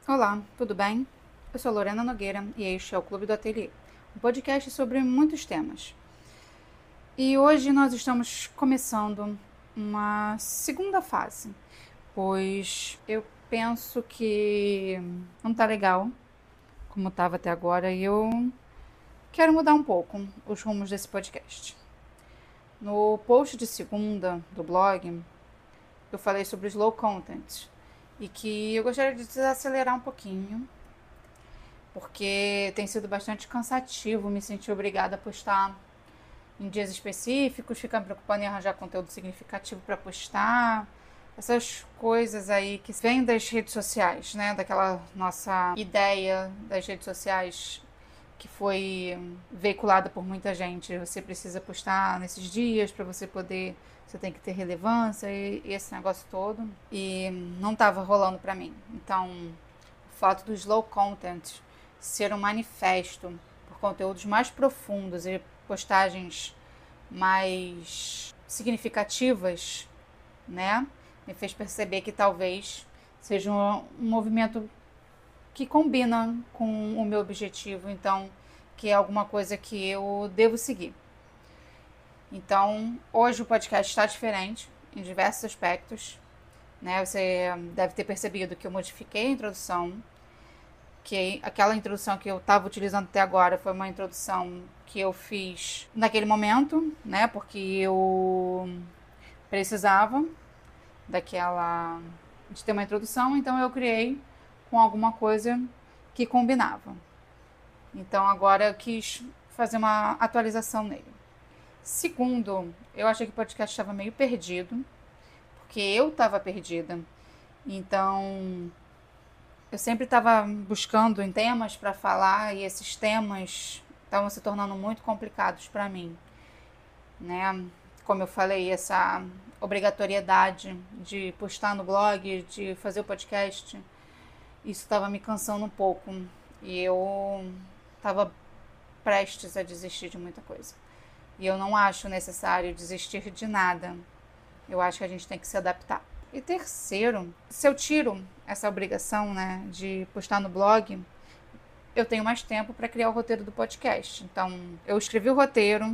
Olá, tudo bem? Eu sou Lorena Nogueira e este é o Clube do Ateliê, um podcast sobre muitos temas. E hoje nós estamos começando uma segunda fase, pois eu penso que não tá legal como estava até agora e eu quero mudar um pouco os rumos desse podcast. No post de segunda do blog, eu falei sobre slow content e que eu gostaria de desacelerar um pouquinho porque tem sido bastante cansativo me sentir obrigada a postar em dias específicos, ficar me preocupando em arranjar conteúdo significativo para postar. Essas coisas aí que vêm das redes sociais, né? Daquela nossa ideia das redes sociais que foi veiculada por muita gente. Você precisa postar nesses dias para você poder. Você tem que ter relevância e esse negócio todo. E não estava rolando para mim. Então, o fato do slow content ser um manifesto por conteúdos mais profundos e postagens mais significativas, né? Me fez perceber que talvez seja um movimento que combina com o meu objetivo, então, que é alguma coisa que eu devo seguir. Então, hoje o podcast está diferente em diversos aspectos, né? Você deve ter percebido que eu modifiquei a introdução, que aquela introdução que eu estava utilizando até agora foi uma introdução que eu fiz naquele momento, né? Porque eu precisava daquela de ter uma introdução, então eu criei com alguma coisa que combinava. Então agora eu quis fazer uma atualização nele. Segundo, eu achei que o podcast estava meio perdido, porque eu estava perdida. Então eu sempre estava buscando em temas para falar e esses temas estavam se tornando muito complicados para mim, né? Como eu falei, essa obrigatoriedade de postar no blog, de fazer o podcast, isso estava me cansando um pouco e eu estava prestes a desistir de muita coisa. E eu não acho necessário desistir de nada. Eu acho que a gente tem que se adaptar. E terceiro, se eu tiro essa obrigação, né, de postar no blog, eu tenho mais tempo para criar o roteiro do podcast. Então, eu escrevi o roteiro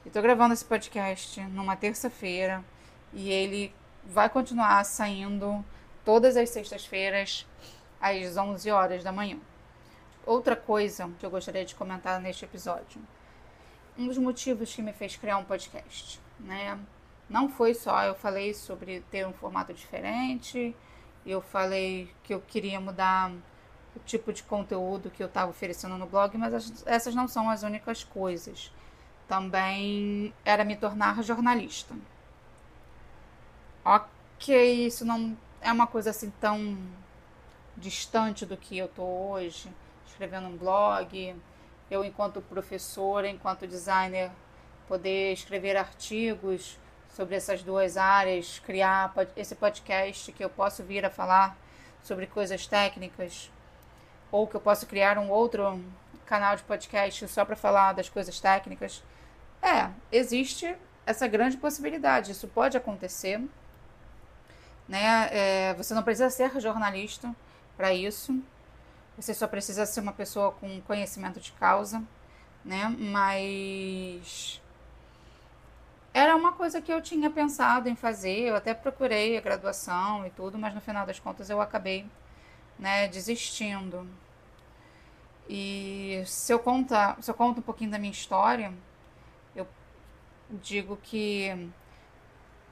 e estou gravando esse podcast numa terça-feira e ele vai continuar saindo todas as sextas-feiras às 11 horas da manhã. Outra coisa que eu gostaria de comentar neste episódio, um dos motivos que me fez criar um podcast, né? Não foi só, eu falei sobre ter um formato diferente, eu falei que eu queria mudar o tipo de conteúdo que eu estava oferecendo no blog, mas essas não são as únicas coisas. Também era me tornar jornalista. Ok, isso não é uma coisa assim tão distante do que eu tô hoje, escrevendo um blog, eu enquanto professora, enquanto designer, poder escrever artigos sobre essas duas áreas, criar esse podcast que eu posso vir a falar sobre coisas técnicas, ou que eu posso criar um outro canal de podcast só para falar das coisas técnicas. Existe essa grande possibilidade, isso pode acontecer, né? Você não precisa ser jornalista para isso, você só precisa ser uma pessoa com conhecimento de causa, né? Mas era uma coisa que eu tinha pensado em fazer, eu até procurei a graduação e tudo, mas no final das contas eu acabei, né, desistindo. E se eu conto um pouquinho da minha história, eu digo que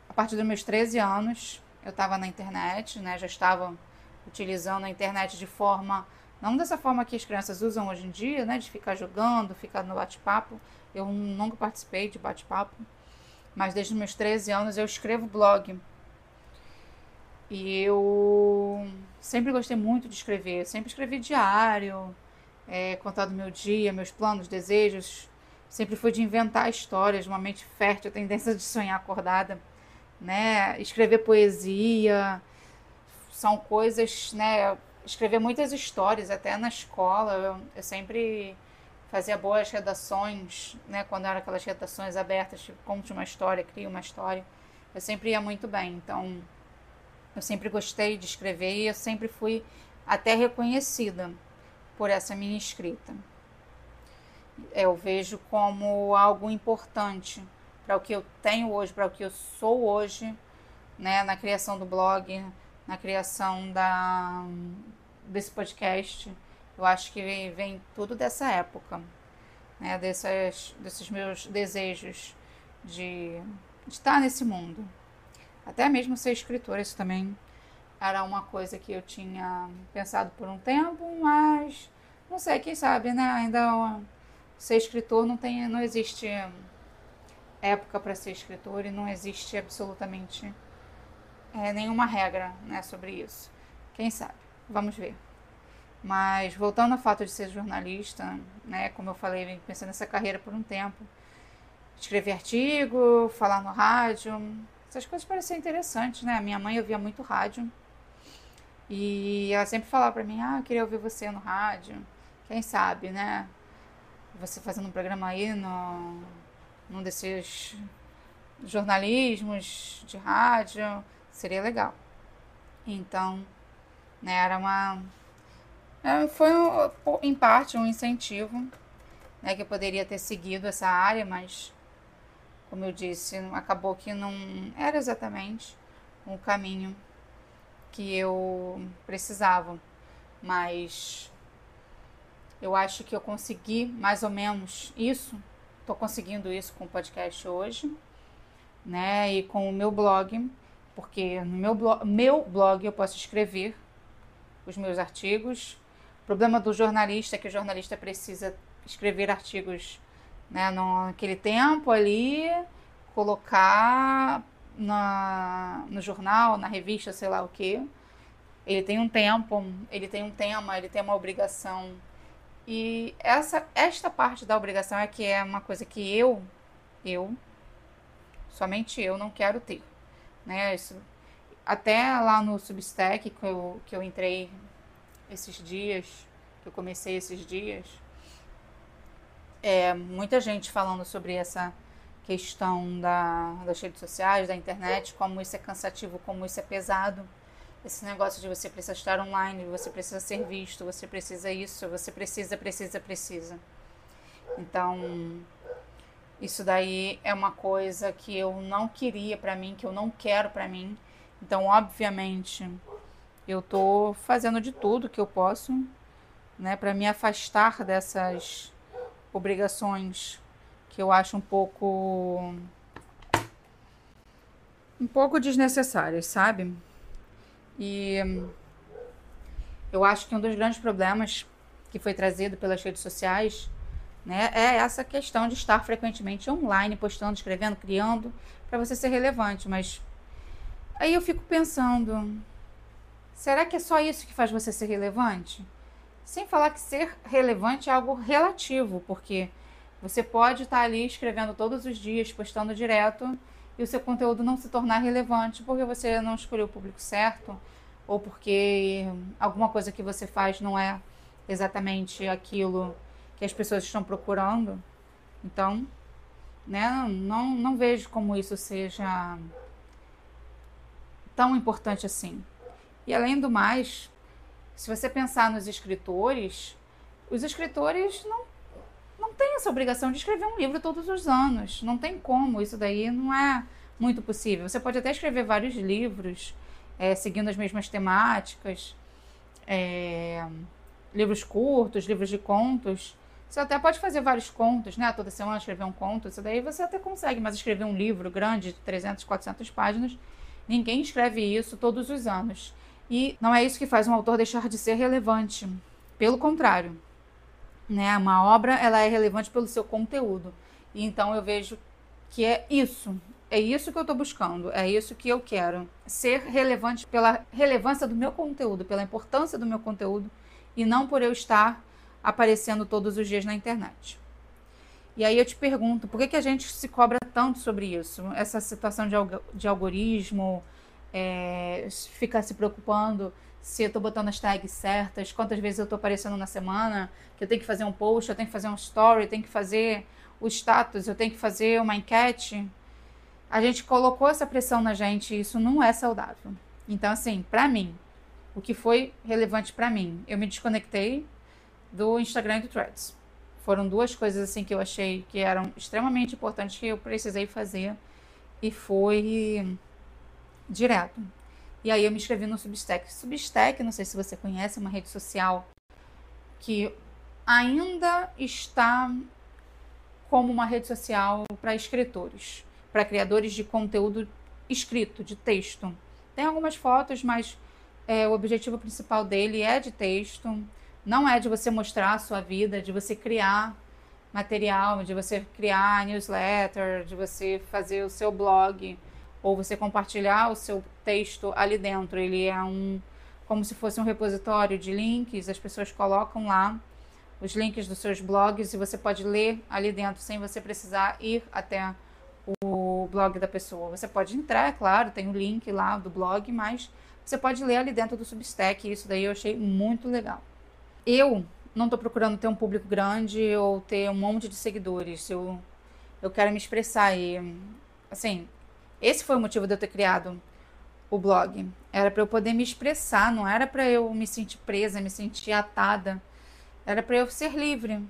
a partir dos meus 13 anos eu estava na internet, né, já estava utilizando a internet de forma, não dessa forma que as crianças usam hoje em dia, né, de ficar jogando, ficar no bate-papo. Eu nunca participei de bate-papo, mas desde os meus 13 anos eu escrevo blog. E eu sempre gostei muito de escrever, eu sempre escrevi diário, contar do meu dia, meus planos, desejos. Sempre fui de inventar histórias, uma mente fértil, a tendência de sonhar acordada, né? Escrever poesia, são coisas, né? Escrever muitas histórias, até na escola, eu sempre fazia boas redações, né? Quando eram aquelas redações abertas, tipo, conte uma história, crie uma história. Eu sempre ia muito bem, então eu sempre gostei de escrever e eu sempre fui até reconhecida por essa minha escrita. Eu vejo como algo importante para o que eu tenho hoje, para o que eu sou hoje, né, na criação do blog, na criação desse podcast. Eu acho que vem tudo dessa época, né, desses meus desejos de estar nesse mundo. Até mesmo ser escritora, isso também era uma coisa que eu tinha pensado por um tempo, mas não sei, quem sabe, né? Ainda ser escritor não existe época para ser escritor e não existe absolutamente nenhuma regra, né, sobre isso. Quem sabe? Vamos ver. Mas voltando ao fato de ser jornalista, né, como eu falei, vim pensando nessa carreira por um tempo, escrever artigo, falar no rádio, essas coisas pareciam interessantes, né? Minha mãe ouvia muito rádio e ela sempre falava pra mim, eu queria ouvir você no rádio, quem sabe, né? Você fazendo um programa aí num desses jornalismos de rádio, seria legal. Então, né, foi em parte um incentivo, né, que eu poderia ter seguido essa área, mas como eu disse, acabou que não era exatamente o caminho que eu precisava, mas eu acho que eu consegui mais ou menos isso, estou conseguindo isso com o podcast hoje, né, e com o meu blog, porque no meu blog eu posso escrever os meus artigos. O problema do jornalista é que o jornalista precisa escrever artigos, né, naquele tempo ali, colocar no jornal, na revista, sei lá o que. Ele tem um tempo, ele tem um tema, ele tem uma obrigação. E esta parte da obrigação é que é uma coisa que somente eu não quero ter, né? Isso, até lá no Substack que eu entrei esses dias, que eu comecei esses dias, muita gente falando sobre essa questão das redes sociais, da internet, como isso é cansativo, como isso é pesado. Esse negócio de você precisa estar online, você precisa ser visto, você precisa isso, você precisa. Então, isso daí é uma coisa que eu não queria pra mim, que eu não quero pra mim. Então, obviamente, eu tô fazendo de tudo que eu posso, né, para me afastar dessas obrigações que eu acho um pouco desnecessárias, sabe? E eu acho que um dos grandes problemas que foi trazido pelas redes sociais, né, é essa questão de estar frequentemente online, postando, escrevendo, criando, para você ser relevante. Mas aí eu fico pensando, será que é só isso que faz você ser relevante? Sem falar que ser relevante é algo relativo, porque você pode estar ali escrevendo todos os dias, postando direto, e o seu conteúdo não se tornar relevante porque você não escolheu o público certo, ou porque alguma coisa que você faz não é exatamente aquilo que as pessoas estão procurando. Então, né, não vejo como isso seja tão importante assim. E além do mais, se você pensar nos escritores, os escritores não têm essa obrigação de escrever um livro todos os anos. Não tem como, isso daí não é muito possível. Você pode até escrever vários livros, seguindo as mesmas temáticas, livros curtos, livros de contos. Você até pode fazer vários contos, né? Toda semana escrever um conto, isso daí você até consegue, mas escrever um livro grande de 300, 400 páginas, ninguém escreve isso todos os anos. E não é isso que faz um autor deixar de ser relevante. Pelo contrário, né? Uma obra, ela é relevante pelo seu conteúdo. E então eu vejo que é isso que eu estou buscando, é isso que eu quero. Ser relevante pela relevância do meu conteúdo, pela importância do meu conteúdo, e não por eu estar aparecendo todos os dias na internet. E aí eu te pergunto, por que a gente se cobra tanto sobre isso? Essa situação de algoritmo, ficar se preocupando se eu tô botando as tags certas, quantas vezes eu tô aparecendo na semana, que eu tenho que fazer um post, eu tenho que fazer um story, eu tenho que fazer o status, eu tenho que fazer uma enquete. A gente colocou essa pressão na gente e isso não é saudável. Então, assim, pra mim, o que foi relevante para mim. Eu me desconectei do Instagram e do Threads. Foram duas coisas assim que eu achei que eram extremamente importantes que eu precisei fazer e foi direto. E aí eu me inscrevi no Substack. Substack, não sei se você conhece, é uma rede social que ainda está como uma rede social para escritores, para criadores de conteúdo escrito, de texto. Tem algumas fotos, mas o objetivo principal dele é de texto. Não é de você mostrar a sua vida, de você criar material, de você criar newsletter, de você fazer o seu blog, ou você compartilhar o seu texto ali dentro. Ele é como se fosse um repositório de links, as pessoas colocam lá os links dos seus blogs e você pode ler ali dentro sem você precisar ir até o blog da pessoa. Você pode entrar, é claro, tem o link lá do blog, mas você pode ler ali dentro do Substack, e isso daí eu achei muito legal. Eu não estou procurando ter um público grande ou ter um monte de seguidores. Eu quero me expressar e, assim, esse foi o motivo de eu ter criado o blog. Era para eu poder me expressar, não era para eu me sentir presa, me sentir atada. Era para eu ser livre,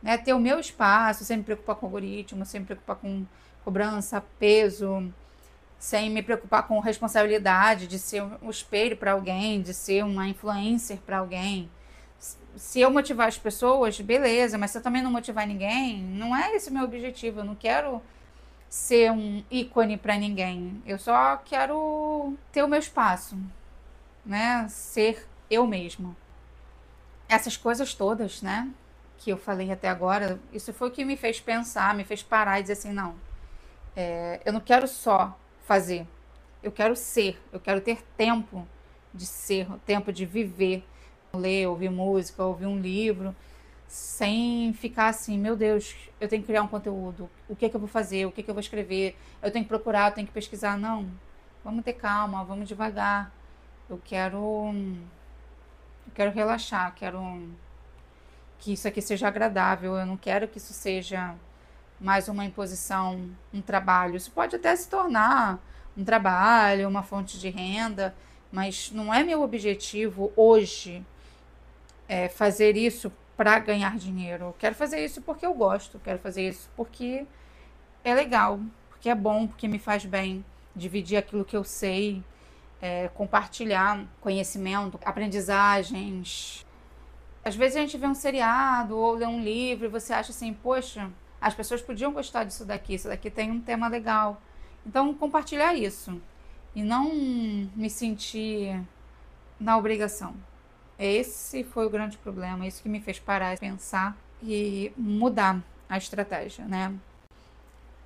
né? Ter o meu espaço, sem me preocupar com algoritmo, sem me preocupar com cobrança, peso, sem me preocupar com responsabilidade de ser um espelho para alguém, de ser uma influencer para alguém. Se eu motivar as pessoas, beleza, mas se eu também não motivar ninguém, não é esse o meu objetivo. Eu não quero ser um ícone para ninguém. Eu só quero ter o meu espaço, né? Ser eu mesma. Essas coisas todas, né, que eu falei até agora, isso foi o que me fez pensar, me fez parar e dizer assim, não, eu não quero só fazer, eu quero ser, eu quero ter tempo de ser, tempo de viver, ler, ouvir música, ouvir um livro, sem ficar assim, meu Deus, eu tenho que criar um conteúdo, o que é que eu vou fazer, o que é que eu vou escrever, eu tenho que procurar, eu tenho que pesquisar, não, vamos ter calma, vamos devagar, eu quero relaxar, quero que isso aqui seja agradável, eu não quero que isso seja mais uma imposição, um trabalho. Isso pode até se tornar um trabalho, uma fonte de renda, mas não é meu objetivo hoje fazer isso para ganhar dinheiro. Eu quero fazer isso porque eu gosto, quero fazer isso porque é legal, porque é bom, porque me faz bem dividir aquilo que eu sei, compartilhar conhecimento, aprendizagens. Às vezes a gente vê um seriado ou lê um livro e você acha assim, poxa, as pessoas podiam gostar disso daqui, isso daqui tem um tema legal. Então, compartilhar isso e não me sentir na obrigação. Esse foi o grande problema, isso que me fez parar de pensar e mudar a estratégia, né?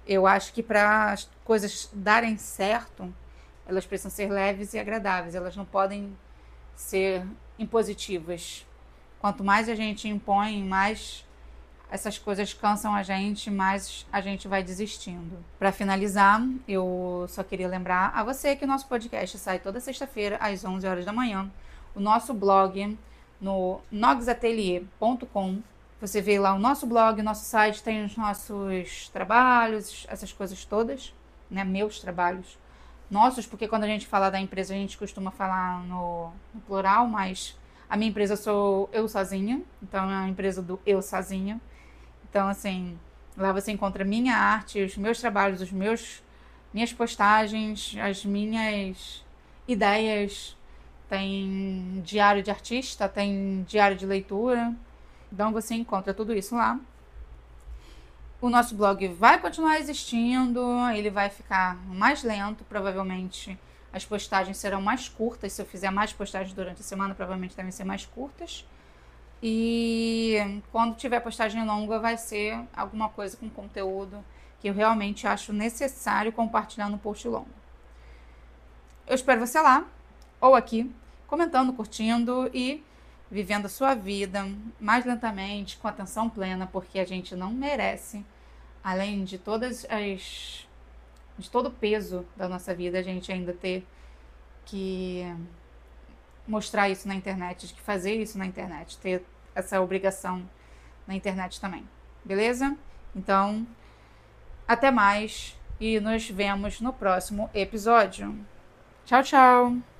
Eu acho que para as coisas darem certo, elas precisam ser leves e agradáveis, elas não podem ser impositivas. Quanto mais a gente impõe, mais essas coisas cansam a gente, mais a gente vai desistindo. Para finalizar, eu só queria lembrar a você que o nosso podcast sai toda sexta-feira às 11 horas da manhã. O nosso blog no nogsatelier.com. Você vê lá o nosso blog, o nosso site, tem os nossos trabalhos, essas coisas todas, né? Meus trabalhos. Nossos, porque quando a gente fala da empresa, a gente costuma falar no plural, mas a minha empresa sou eu sozinha, então é a empresa do eu sozinha. Então, assim, lá você encontra minha arte, os meus trabalhos, minhas postagens, as minhas ideias. Tem diário de artista, tem diário de leitura. Então, você encontra tudo isso lá. O nosso blog vai continuar existindo, ele vai ficar mais lento, provavelmente as postagens serão mais curtas. Se eu fizer mais postagens durante a semana, provavelmente devem ser mais curtas. E quando tiver postagem longa, vai ser alguma coisa com conteúdo que eu realmente acho necessário compartilhar no post longo. Eu espero você lá, ou aqui, comentando, curtindo e vivendo a sua vida mais lentamente, com atenção plena, porque a gente não merece, além de de todo o peso da nossa vida, a gente ainda ter que mostrar isso na internet, de que fazer isso na internet, ter essa obrigação na internet também. Beleza? Então, até mais e nos vemos no próximo episódio. Tchau, tchau!